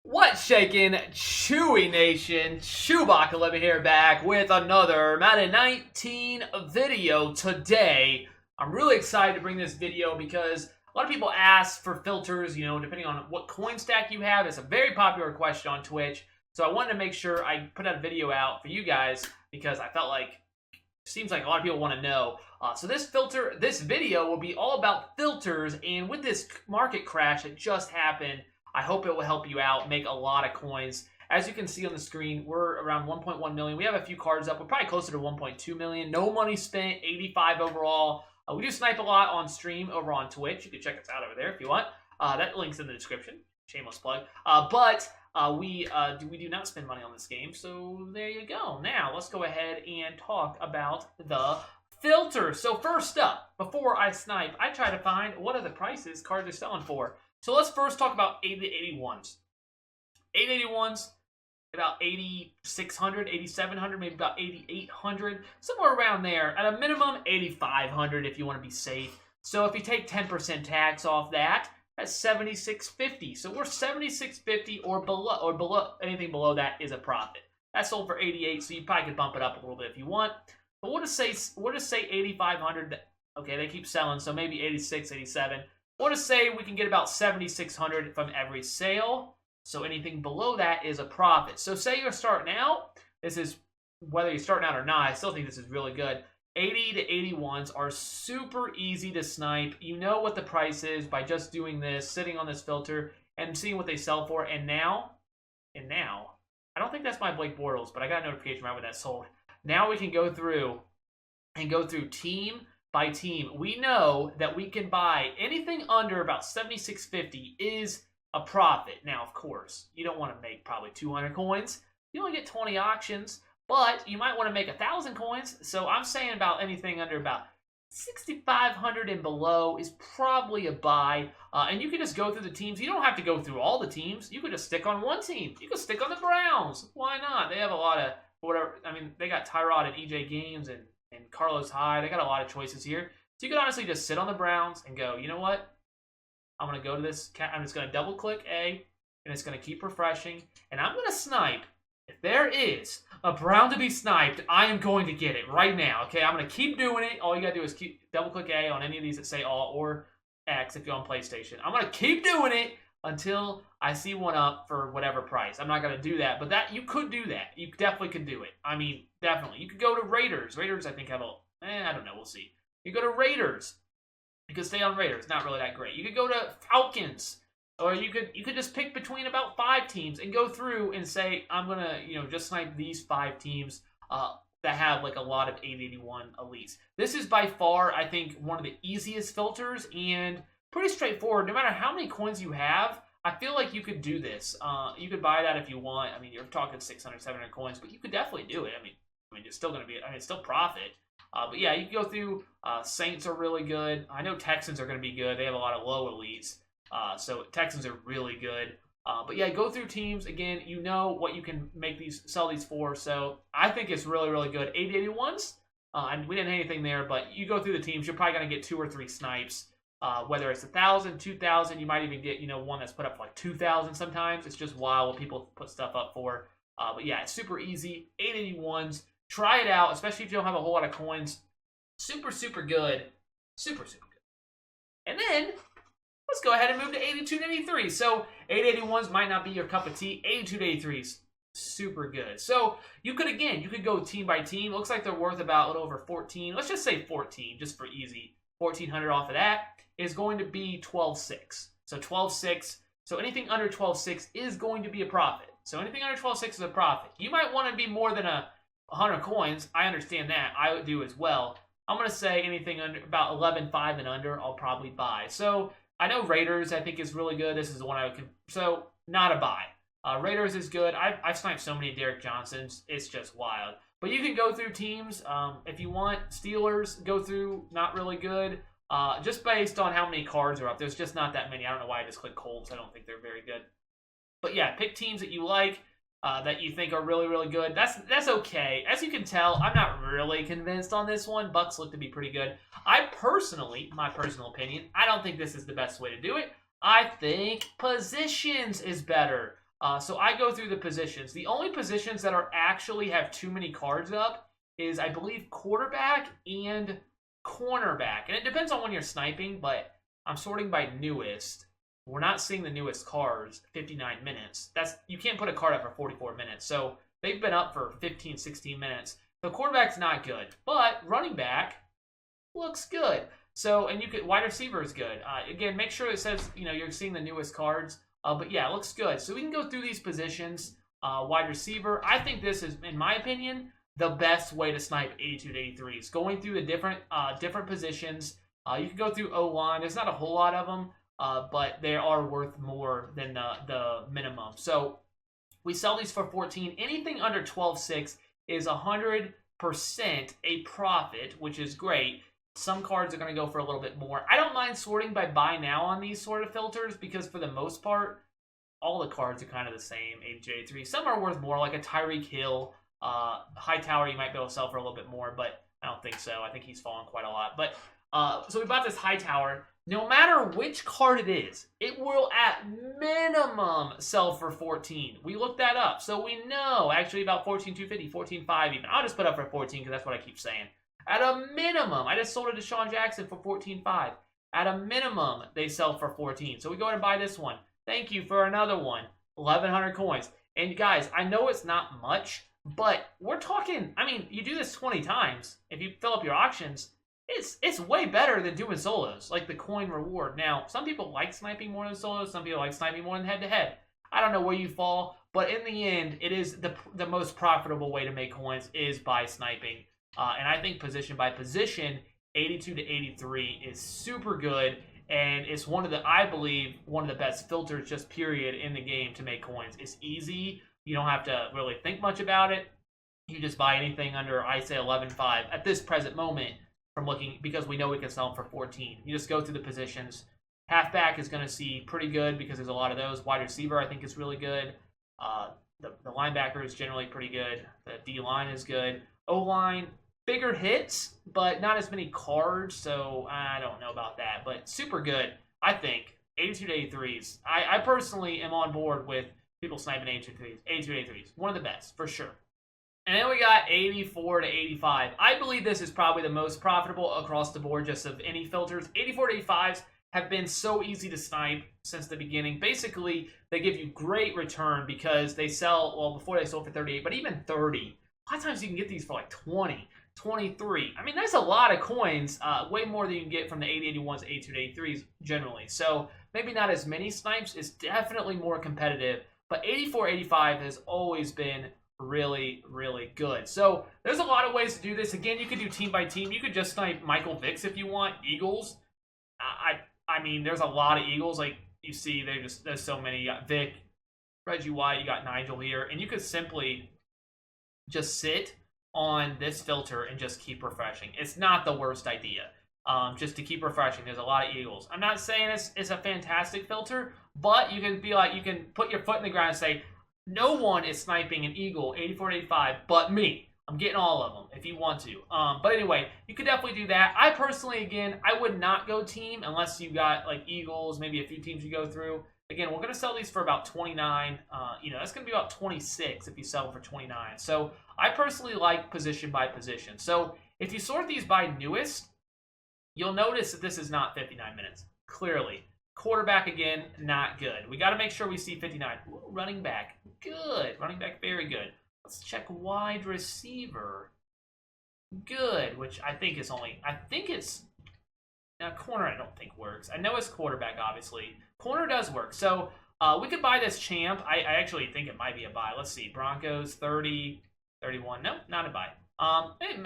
What's shaking, Chewy Nation? ChewbaccaLemma here, back with another Madden 19 video today. I'm really excited to bring this video because a lot of people ask for filters, depending on what coin stack you have. It's a very popular question on Twitch. So I wanted to make sure I put out a video out for you guys because I felt like it seems like a lot of people want to know. So this video will be all about filters, and with this market crash that just happened, I hope it will help you out, make a lot of coins. As you can see on the screen, we're around 1.1 million. We have a few cards up. We're probably closer to 1.2 million. No money spent, 85 overall. We do snipe a lot on stream over on Twitch. You can check us out over there if you want. That link's in the description. Shameless plug. But we do not spend money on this game, so there you go. Now, let's go ahead and talk about the filters. So first up, before I snipe, I try to find what are the prices cards are selling for. So let's first talk about 881s. 881s, about 8,600, 8,700, maybe about 8,800, somewhere around there. At a minimum, 8,500 if you want to be safe. So if you take 10% tax off that, that's 7,650. So we're 7,650 or below anything below that is a profit. That sold for 88, so you probably could bump it up a little bit if you want. But we'll just say 8,500. Okay, they keep selling, so maybe 86, 87. I want to say we can get about 7,600 from every sale. So anything below that is a profit. So say you're starting out. This is whether you're starting out or not. I still think this is really good. 80 to 81s are super easy to snipe. You know what the price is by just doing this, sitting on this filter, and seeing what they sell for. And now, I don't think that's my Blake Bortles, but I got a notification right when that sold. Now we can go through team by team. We know that we can buy anything under about 7,650 is a profit. Now, of course, you don't want to make probably 200 coins. You only get 20 auctions, but you might want to make 1,000 coins. So I'm saying about anything under about 6,500 and below is probably a buy. And you can just go through the teams. You don't have to go through all the teams. You could just stick on one team. You could stick on the Browns. Why not? They have a lot of whatever. I mean, they got Tyrod and EJ Gaines and Carlos Hyde. They got a lot of choices here. So you could honestly just sit on the Browns and go, you know what? I'm going to go to this. I'm just going to double click A, and it's going to keep refreshing. And I'm going to snipe. If there is a Brown to be sniped, I am going to get it right now. Okay, I'm going to keep doing it. All you got to do is double click A on any of these that say all or X if you're on PlayStation. I'm going to keep doing it until I see one up for whatever price. I'm not going to do that, but you could do that. You definitely could do it. I mean, definitely. You could go to Raiders. Raiders, I think, have I don't know. We'll see. You go to Raiders. You could stay on Raiders. Not really that great. You could go to Falcons. Or you could just pick between about 5 teams and go through and say, I'm going to, just snipe these 5 teams that have like a lot of 881 elites. This is by far, I think, one of the easiest filters and pretty straightforward. No matter how many coins you have, I feel like you could do this. You could buy that if you want. I mean, you're talking 600, 700 coins, but you could definitely do it. I mean, it's still going to be, it's still profit. But yeah, you can go through. Saints are really good. I know Texans are going to be good. They have a lot of low elites. So Texans are really good. But yeah, go through teams. Again, you know what you can sell these for. So I think it's really, really good. 881s. And we didn't have anything there, but you go through the teams, you're probably going to get 2 or 3 snipes. Whether it's 1,000, 2,000, you might even get, one that's put up for like 2,000 sometimes. It's just wild what people put stuff up for. But yeah, it's super easy. 881s. Try it out, especially if you don't have a whole lot of coins. Super, super good. Super, super good. And then, let's go ahead and move to 82 to 83. So, 881s might not be your cup of tea. 82 to 83s, super good. So, you could go team by team. Looks like they're worth about a little over 14. Let's just say 14, just for easy. 1,400 off of that is going to be 12.6. So, 12.6. So, anything under 12.6 is going to be a profit. So, anything under 12.6 is a profit. You might want to be more than 100 coins. I understand that. I would do as well. I'm going to say anything under about 11.5 and under, I'll probably buy. So, I know Raiders, I think, is really good. This is the one I would... So, not a buy. Raiders is good. I've sniped so many Derek Johnsons. It's just wild. But you can go through teams. If you want Steelers, go through, not really good. Just based on how many cards are up. There's just not that many. I don't know why I just clicked Colts. I don't think they're very good. But yeah, pick teams that you like. That you think are really, really good. That's okay. As you can tell, I'm not really convinced on this one. Bucks look to be pretty good. My personal opinion, I don't think this is the best way to do it. I think positions is better. So I go through the positions. The only positions that are actually have too many cards up is, I believe, quarterback and cornerback. And it depends on when you're sniping, but I'm sorting by newest. We're not seeing the newest cards 59 minutes. You can't put a card up for 44 minutes. So they've been up for 15, 16 minutes. The quarterback's not good, but running back looks good. So, and wide receiver is good. Again, make sure it says, you're seeing the newest cards. But yeah, it looks good. So we can go through these positions. Wide receiver, I think this is, in my opinion, the best way to snipe 82 to 83s. Going through the different positions. You can go through O-line. There's not a whole lot of them, but they are worth more than the minimum. So we sell these for 14. Anything under 12.6 is 100% a profit, which is great. Some cards are going to go for a little bit more. I don't mind sorting by buy now on these sort of filters because for the most part, all the cards are kind of the same, 83. Some are worth more, like a Tyreek Hill. Hightower you might be able to sell for a little bit more, but I don't think so. I think he's fallen quite a lot. But so we bought this Hightower. No matter which card it is, it will at minimum sell for 14. We looked that up. So we know actually about 14,250, 14,500 even. I'll just put up for 14 because that's what I keep saying. At a minimum, I just sold it to Sean Jackson for 14.5. At a minimum, they sell for 14. So we go ahead and buy this one. Thank you for another one. 1,100 coins. And guys, I know it's not much, but we're talking, you do this 20 times. If you fill up your auctions, it's way better than doing solos, like the coin reward. Now, some people like sniping more than solos. Some people like sniping more than head-to-head. I don't know where you fall, but in the end, it is the most profitable way to make coins is by sniping. And I think position by position, 82 to 83 is super good, and it's I believe, one of the best filters, just period, in the game to make coins. It's easy. You don't have to really think much about it. You just buy anything under, I say, 11.5 at this present moment from looking, because we know we can sell them for 14. You just go through the positions. Halfback is going to see pretty good because there's a lot of those. Wide receiver, I think, is really good. The linebacker is generally pretty good. The D-line is good. O-line, bigger hits, but not as many cards, so I don't know about that. But super good, I think. 82 to 83s. I personally am on board with people sniping 82 to 83s. One of the best, for sure. And then we got 84 to 85. I believe this is probably the most profitable across the board just of any filters. 84 to 85s have been so easy to snipe since the beginning. Basically, they give you great return because they sell, well, before they sold for 38, but even 30. A lot of times you can get these for like 20. 23. That's a lot of coins, way more than you can get from the 8081s, 82 to 83s generally. So maybe not as many snipes. It's definitely more competitive. But 84, 85 has always been really, really good. So there's a lot of ways to do this. Again, you could do team by team. You could just snipe Michael Vicks if you want. Eagles. There's a lot of Eagles. Like you see, there's so many. You got Vic, Reggie White, you got Nigel here. And you could simply just sit on this filter and just keep refreshing. It's not the worst idea. Just to keep refreshing. There's a lot of Eagles. I'm not saying it's a fantastic filter, but you can be like, you can put your foot in the ground and say, no one is sniping an Eagle 84 to 85 but me. I'm getting all of them if you want to. But anyway, you could definitely do that. I personally, again, I would not go team unless you got like Eagles, maybe a few teams you go through. Again, we're going to sell these for about 29. That's going to be about 26 if you sell them for 29. So I personally like position by position. So if you sort these by newest, you'll notice that this is not 59 minutes. Clearly. Quarterback, again, not good. We got to make sure we see 59. Ooh, running back, good. Running back, very good. Let's check wide receiver. Good, which I think it's now corner I don't think works. I know it's quarterback, obviously. Corner does work. So we could buy this champ. I actually think it might be a buy. Let's see. Broncos, 30, 31. Nope, not a buy.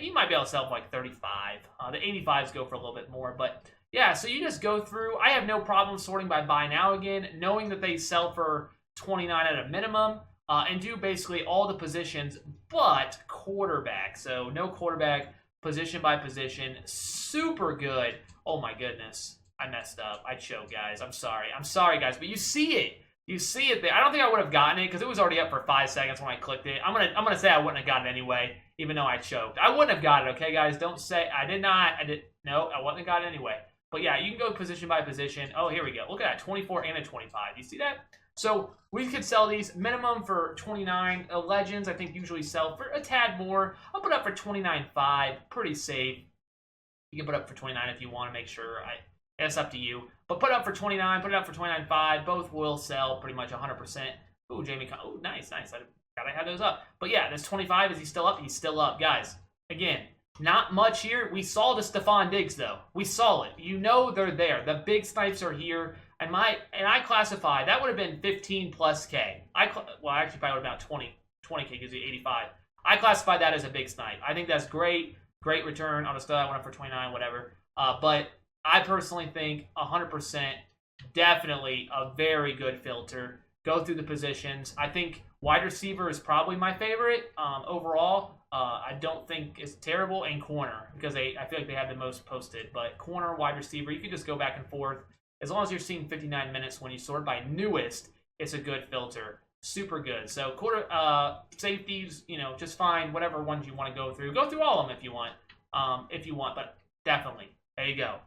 You might be able to sell for like 35. The 85s go for a little bit more, but yeah, so you just go through. I have no problem sorting by buy now again, knowing that they sell for 29 at a minimum, and do basically all the positions but quarterback. So no quarterback, position by position, super good. Oh my goodness, I messed up. I choked, guys. I'm sorry, guys, but you see it. You see it there. I don't think I would have gotten it because it was already up for 5 seconds when I clicked it. I'm gonna say I wouldn't have gotten it anyway, even though I choked. I wouldn't have got it, okay, guys? Don't say I did not. No, I wouldn't have got it anyway. But yeah, you can go position by position. Oh, here we go. Look at that, 24 and a 25. You see that? So we could sell these minimum for 29. Legends, I think, usually sell for a tad more. I'll put up for 29.5. Pretty safe. You can put up for 29 if you want to make sure. It's up to you. But put up for 29, put it up for 29.5. Both will sell pretty much 100%. Ooh, Jamie. Oh, nice. I gotta have those up. But yeah, this 25. Is he still up? He's still up. Guys, again, not much here. We saw the Stephon Diggs, though. We saw it. You know they're there. The big snipes are here. And I classify, that would have been 15 plus K. Well, actually probably would have been about 20K gives you 85. I classify that as a big snipe. I think that's great. Great return on a stud. I went up for 29, whatever. But I personally think 100% definitely a very good filter. Go through the positions. I think wide receiver is probably my favorite overall. I don't think it's terrible. And corner, because I feel like they have the most posted. But corner, wide receiver, you can just go back and forth. As long as you're seeing 59 minutes when you sort by newest, it's a good filter. Super good. So quarter safeties, just find whatever ones you want to go through. Go through all of them if you want. But definitely, there you go.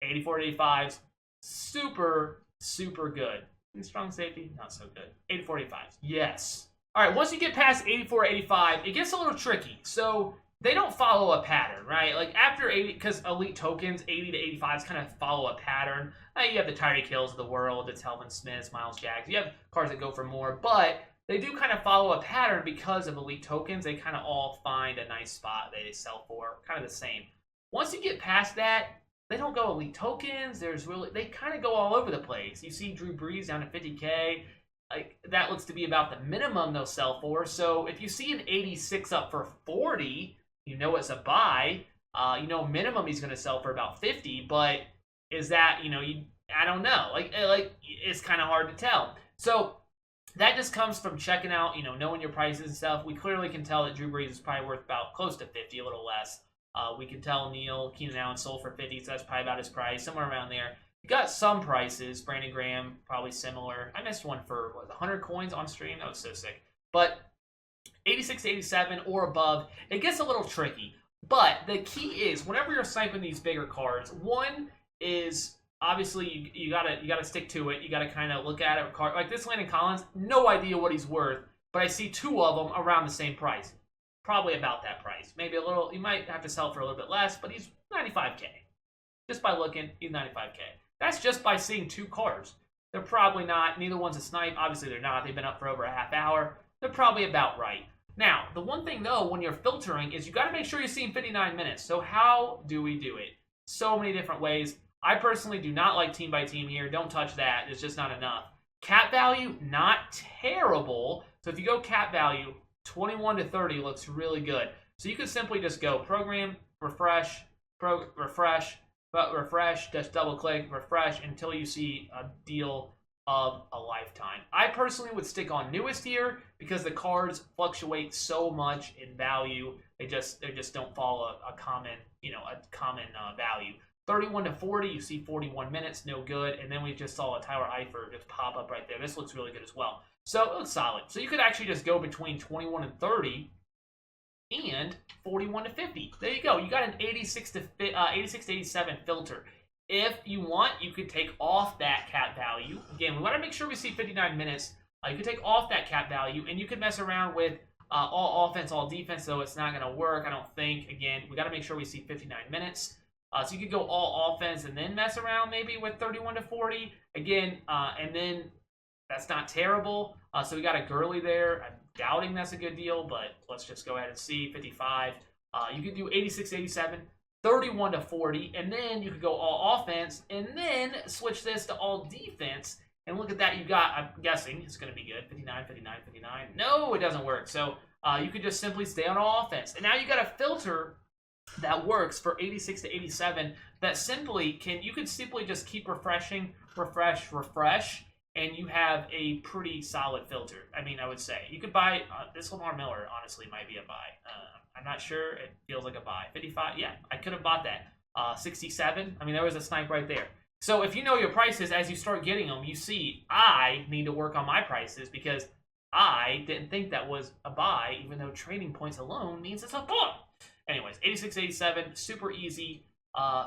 84 85s, super, super good. And strong safety, not so good. 84 85s, yes. All right, once you get past 84 85, it gets a little tricky. So they don't follow a pattern, right? Like after 80, because elite tokens, 80 to 85s kind of follow a pattern. You have the Tyreek Hills of the world, the Telvin Smiths, Miles Jacks. You have cars that go for more, but they do kind of follow a pattern because of elite tokens. They kind of all find a nice spot they sell for, kind of the same. Once you get past that, they don't go elite tokens. They kind of go all over the place. You see Drew Brees down to 50K. Like that looks to be about the minimum they'll sell for. So if you see an 86 up for 40, you know it's a buy. Minimum he's going to sell for about 50, but is that, I don't know. Like it's kind of hard to tell. So that just comes from checking out, knowing your prices and stuff. We clearly can tell that Drew Brees is probably worth about close to 50, a little less. We can tell Keenan Allen sold for 50, so that's probably about his price, somewhere around there. You got some prices. Brandon Graham, probably similar. I missed one for 100 coins on stream. That was so sick. But 86 to 87 or above, it gets a little tricky. But the key is, whenever you're sniping these bigger cards, one is obviously you gotta stick to it. You gotta kind of look at it. Like this Landon Collins, no idea what he's worth, but I see two of them around the same price. Probably about that price. Maybe a little, you might have to sell for a little bit less, but he's 95K. Just by looking, he's 95K. That's just by seeing two cards. They're probably not, neither one's a snipe. Obviously they're not. They've been up for over a half hour. They're probably about right. Now, the one thing though, when you're filtering, is you got to make sure you're seeing 59 minutes. So how do we do it? So many different ways. I personally do not like team by team here. Don't touch that. It's just not enough. Cap value, not terrible. So if you go cap value, 21 to 30 looks really good. So you could simply just go program, refresh, refresh, just double click, refresh until you see a deal of a lifetime. I personally would stick on newest here because the cards fluctuate so much in value. They just don't follow a common value. 31 to 40, you see 41 minutes, no good. And then we just saw a Tyler Eifert just pop up right there. This looks really good as well. So it looks solid. So you could actually just go between 21 and 30 and 41 to 50. There you go. You got an 86 to 87 filter. If you want, you could take off that cap value. Again, we want to make sure we see 59 minutes. You could take off that cap value, and you could mess around with all offense, all defense, though it's not going to work, I don't think. Again, we got to make sure we see 59 minutes. So you could go all offense and then mess around maybe with 31 to 40. Again, and then that's not terrible. So we got a Gurley there. I'm doubting that's a good deal, but let's just go ahead and see 55. You could do 86, 87, 31 to 40, and then you could go all offense, and then switch this to all defense. And look at that. You got, I'm guessing it's going to be good. 59, 59, 59. No, it doesn't work. So you could just simply stay on all offense. And now you got a filter that works for 86 to 87 that you could simply just keep refreshing, refresh, and you have a pretty solid filter. I mean, I would say. You could buy, this Lamar Miller, honestly, might be a buy. I'm not sure. It feels like a buy. 55, yeah, I could have bought that. 67, I mean, there was a snipe right there. So if you know your prices, as you start getting them, you see, I need to work on my prices because I didn't think that was a buy, even though trading points alone means it's a buy. Anyways, 86, 87, super easy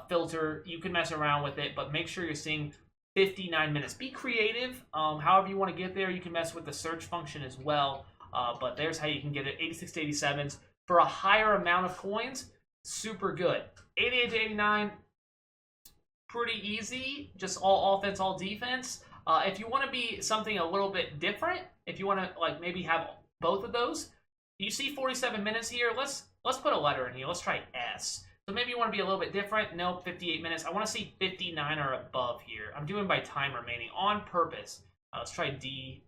filter. You can mess around with it, but make sure you're seeing 59 minutes. Be creative. However you want to get there, you can mess with the search function as well. But there's how you can get it. 86 to 87s for a higher amount of coins. Super good. 88 to 89, pretty easy. Just all offense, all defense. If you want to be something a little bit different, if you want to like maybe have both of those, you see 47 minutes here. Let's put a letter in here. Let's try S. So maybe you want to be a little bit different. Nope, 58 minutes. I want to see 59 or above here. I'm doing by time remaining on purpose. Let's try D.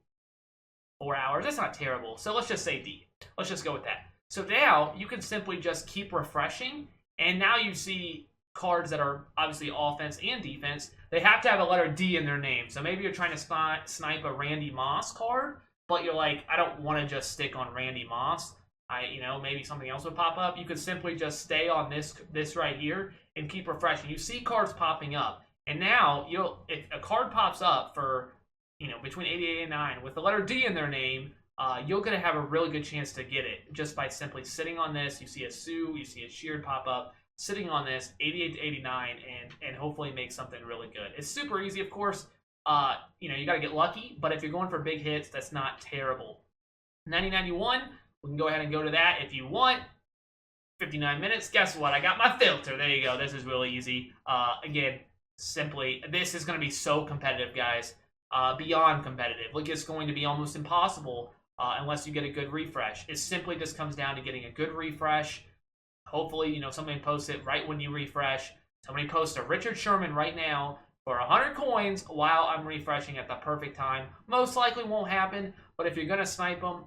4 hours. That's not terrible. So let's just say D. Let's just go with that. So now you can simply just keep refreshing, and now you see cards that are obviously offense and defense. They have to have a letter D in their name. So maybe you're trying to snipe a Randy Moss card, but you're like, I don't want to just stick on Randy Moss. Maybe something else would pop up. You could simply just stay on this right here and keep refreshing. You see cards popping up, and now if a card pops up for between 88 and 89 with the letter D in their name, you're going to have a really good chance to get it just by simply sitting on this. You see a Sue, you see a Sheared pop up, sitting on this 88 to 89, and hopefully make something really good. It's super easy, of course. You got to get lucky, but if you're going for big hits, that's not terrible. 9091, we can go ahead and go to that if you want. 59 minutes. Guess what? I got my filter. There you go. This is really easy. Again, simply, this is going to be so competitive, guys. Beyond competitive. Like, it's going to be almost impossible unless you get a good refresh. It simply just comes down to getting a good refresh. Hopefully, somebody posts it right when you refresh. Somebody posts a Richard Sherman right now for 100 coins while I'm refreshing at the perfect time. Most likely won't happen, but if you're going to snipe them,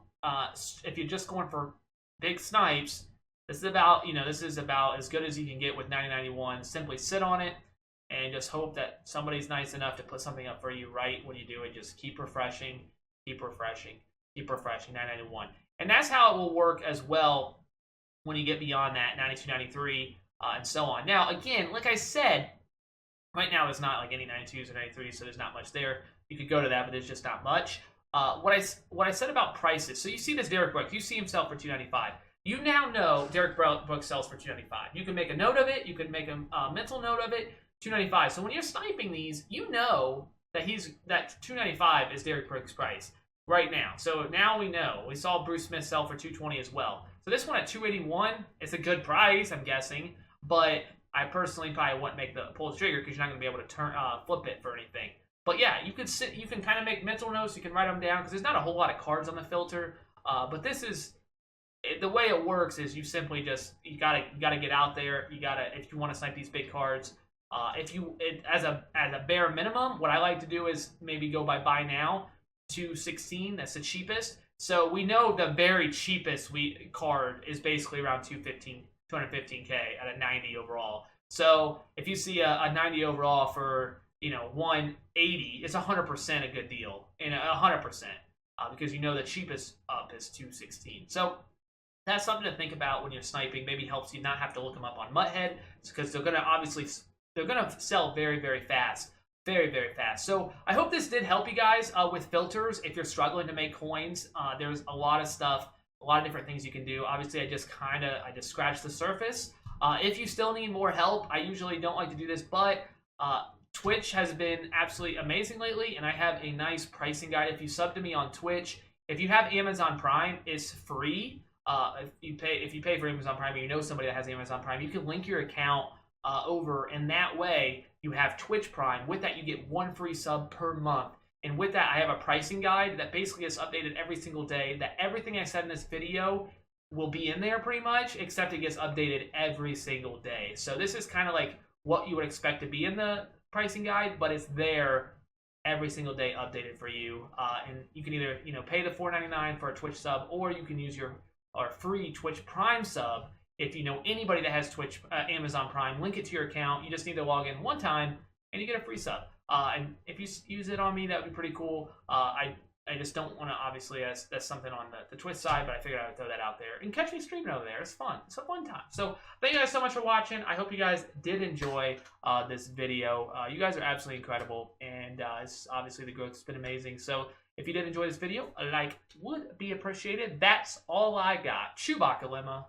if you're just going for big snipes, this is about as good as you can get with 9091. Simply sit on it and just hope that somebody's nice enough to put something up for you right when you do it. Just keep refreshing, keep refreshing, keep refreshing, 991. And that's how it will work as well when you get beyond that, 92, 93, and so on. Now, again, like I said, right now there's not like any 92s or 93s, so there's not much there. You could go to that, but there's just not much. What I said about prices, so you see this Derek Brooks, you see him sell for $295. You now know Derek Brooks sells for $295. You can make a note of it, you can make a mental note of it, $295. So when you're sniping these, you know that that $295 is Derek Brooks' price right now. So now we know. We saw Bruce Smith sell for $220 as well. So this one at $281, it's a good price, I'm guessing. But I personally probably wouldn't pull the trigger because you're not going to be able to flip it for anything. But yeah, you can kind of make mental notes. You can write them down because there's not a whole lot of cards on the filter. But this is the way it works. Is you simply just you gotta get out there. If you want to snipe these big cards. As a bare minimum, what I like to do is maybe go by buy now 216. That's the cheapest. So we know the very cheapest card is basically around 215k at a 90 overall. So if you see a 90 overall for 180, it's 100% a good deal, and 100% because the cheapest up is 216. So that's something to think about when you're sniping. Maybe helps you not have to look them up on Mutthead because they're gonna sell very, very fast. Very, very fast. So I hope this did help you guys with filters. If you're struggling to make coins, there's a lot of stuff, a lot of different things you can do. Obviously, I just scratched the surface. If you still need more help, I usually don't like to do this, but Twitch has been absolutely amazing lately, and I have a nice pricing guide. If you sub to me on Twitch, if you have Amazon Prime, it's free. If you pay for Amazon Prime, and you know somebody that has Amazon Prime, you can link your account over, and that way you have Twitch Prime. With that, you get 1 free sub per month. And with that, I have a pricing guide that basically is updated every single day, that everything I said in this video will be in there pretty much, except it gets updated every single day. So this is kind of like what you would expect to be in the pricing guide, but it's there every single day updated for you. And you can either pay the $4.99 for a Twitch sub, or you can use your free Twitch Prime sub. If you know anybody that has Amazon Prime, link it to your account. You just need to log in one time, and you get a free sub. And if you use it on me, that would be pretty cool. I just don't want to, obviously, that's something on the Twitch side, but I figured I would throw that out there. And catch me streaming over there. It's fun. It's a fun time. So thank you guys so much for watching. I hope you guys did enjoy this video. You guys are absolutely incredible, and obviously the growth has been amazing. So if you did enjoy this video, a like would be appreciated. That's all I got. ChewbaccaLemma.